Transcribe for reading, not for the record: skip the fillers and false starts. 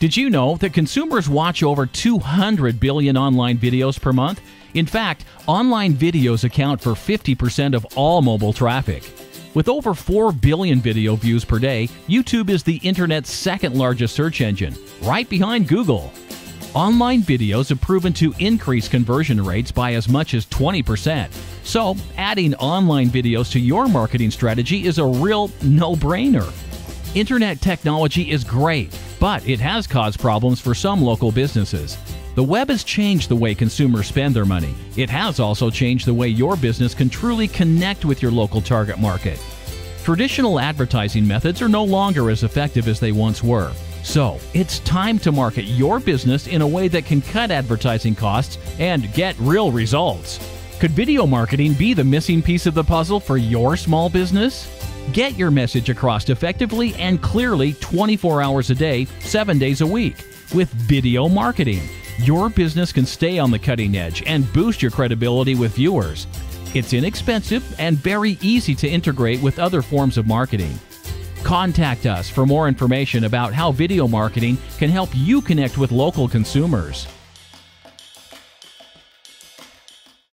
Did you know that consumers watch over 200 billion online videos per month? In fact, online videos account for 50% of all mobile traffic. With over 4 billion video views per day, YouTube is the internet's second largest search engine, right behind Google. Online videos have proven to increase conversion rates by as much as 20%. So, adding online videos to your marketing strategy is a real no-brainer. Internet technology is great, but it has caused problems for some local businesses. The web has changed the way consumers spend their money. It has also changed the way your business can truly connect with your local target market. Traditional advertising methods are no longer as effective as they once were. So, it's time to market your business in a way that can cut advertising costs and get real results. Could video marketing be the missing piece of the puzzle for your small business? Get your message across effectively and clearly 24 hours a day, 7 days a week. With video marketing, your business can stay on the cutting edge and boost your credibility with viewers. It's inexpensive and very easy to integrate with other forms of marketing. Contact us for more information about how video marketing can help you connect with local consumers.